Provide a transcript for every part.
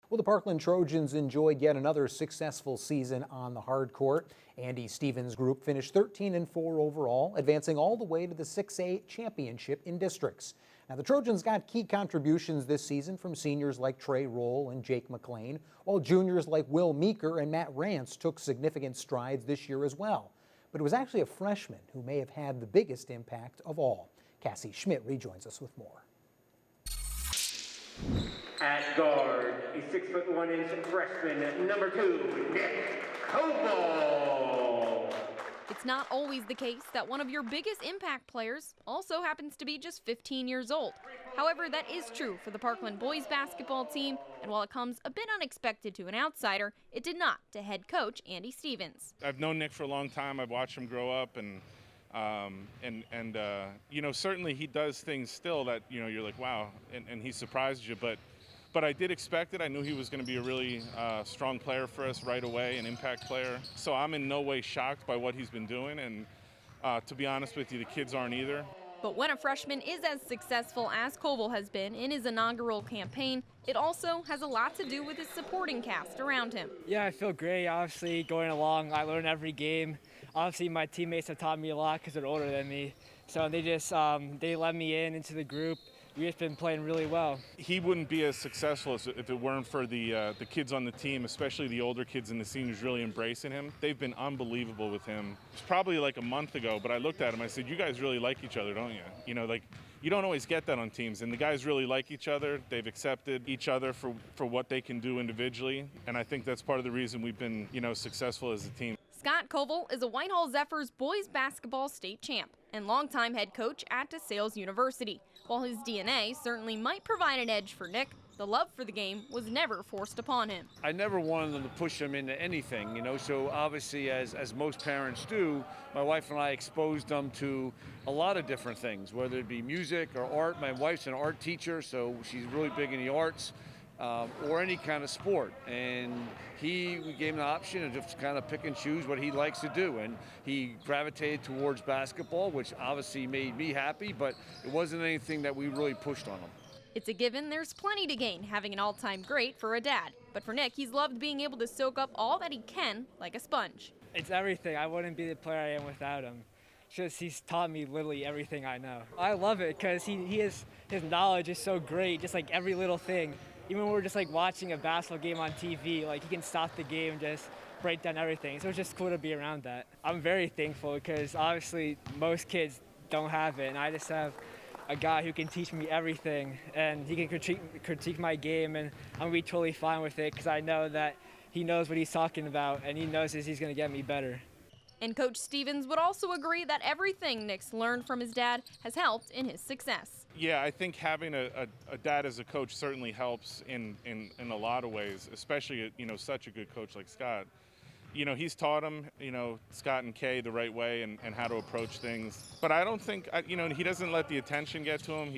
Well, the Parkland Trojans enjoyed yet another successful season on the hard court. Andy Stevens' group finished 13-4 overall, advancing all the way to the 6A championship in districts. Now, the Trojans got key contributions this season from seniors like Trey Roll and Jake McLean, while juniors like Will Meeker and Matt Rance took significant strides this year as well. But it was actually a freshman who may have had the biggest impact of all. Cassie Schmidt rejoins us with more. At guard, a 6'1" freshman, number 2, Nick Coval. It's not always the case that one of your biggest impact players also happens to be just 15 years old. However, that is true for the Parkland boys basketball team, and while it comes a bit unexpected to an outsider, it did not to head coach Andy Stevens. I've known Nick for a long time. I've watched him grow up, and certainly he does things still that, you're like, wow, and he surprises you, but I did expect it. I knew he was going to be a really strong player for us right away, an impact player. So I'm in no way shocked by what he's been doing, and to be honest with you, the kids aren't either. But when a freshman is as successful as Coval has been in his inaugural campaign, it also has a lot to do with his supporting cast around him. Yeah, I feel great. Obviously, going along, I learn every game. Obviously, my teammates have taught me a lot because they're older than me. So they just they let me into the group. We've just been playing really well. He wouldn't be as successful if it weren't for the kids on the team, especially the older kids and the seniors really embracing him. They've been unbelievable with him. It's probably like a month ago, but I looked at him, I said, you guys really like each other, don't you? You don't always get that on teams, and the guys really like each other. They've accepted each other for what they can do individually, and I think that's part of the reason we've been, successful as a team. Scott Coval is a Whitehall Zephyrs boys basketball state champ and longtime head coach at DeSales University. While his DNA certainly might provide an edge for Nick, the love for the game was never forced upon him. I never wanted them to push him into anything, so obviously as most parents do, my wife and I exposed them to a lot of different things, whether it be music or art. My wife's an art teacher, so she's really big in the arts. Or any kind of sport, and we gave him the option of just kind of pick and choose what he likes to do, and he gravitated towards basketball, which obviously made me happy, but it wasn't anything that we really pushed on him. It's a given there's plenty to gain having an all-time great for a dad, but for Nick, he's loved being able to soak up all that he can like a sponge. It's everything. I wouldn't be the player I am without him. Just he's taught me literally everything I know. I love it because his knowledge is so great, just like every little thing. Even when we're just like watching a basketball game on TV, like he can stop the game and just break down everything. So it's just cool to be around that. I'm very thankful because obviously most kids don't have it, and I just have a guy who can teach me everything, and he can critique my game, and I'm gonna be totally fine with it because I know that he knows what he's talking about, and he knows he's gonna get me better. And Coach Stevens would also agree that everything Nick's learned from his dad has helped in his success. Yeah, I think having a dad as a coach certainly helps in a lot of ways, especially, such a good coach like Scott. He's taught him, Scott and Kay the right way and how to approach things. But I don't think, he doesn't let the attention get to him.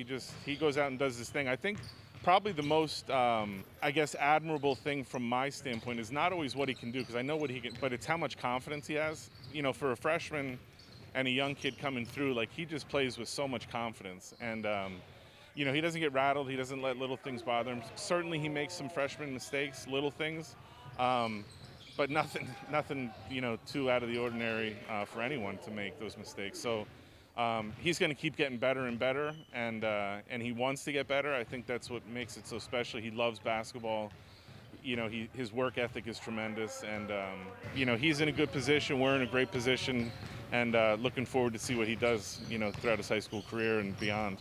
He goes out and does his thing. I think probably the most, admirable thing from my standpoint is not always what he can do, because I know what he can, but it's how much confidence he has. For a freshman and a young kid coming through, he just plays with so much confidence. And, he doesn't get rattled. He doesn't let little things bother him. Certainly he makes some freshman mistakes, little things, but nothing, too out of the ordinary for anyone to make those mistakes. So he's going to keep getting better and better, and he wants to get better. I think that's what makes it so special. He loves basketball. His work ethic is tremendous, and he's in a good position. We're in a great position, and looking forward to see what he does, throughout his high school career and beyond.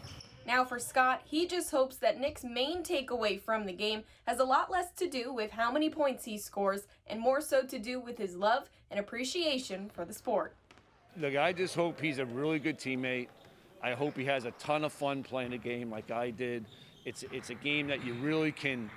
Now for Scott, he just hopes that Nick's main takeaway from the game has a lot less to do with how many points he scores and more so to do with his love and appreciation for the sport. Look, I just hope he's a really good teammate. I hope he has a ton of fun playing the game like I did. It's a game that you really can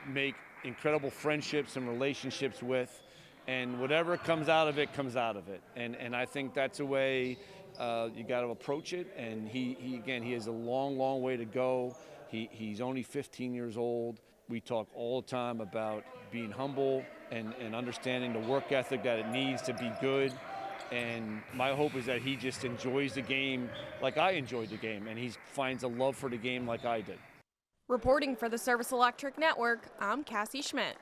make incredible friendships and relationships with, and whatever comes out of it comes out of it. And I think that's a way you got to approach it. And he has a long way to go. He's only 15 years old. We talk all the time about being humble and understanding the work ethic that it needs to be good. And my hope is that he just enjoys the game like I enjoyed the game, and he finds a love for the game like I did. Reporting for the Service Electric Network, I'm Cassie Schmidt.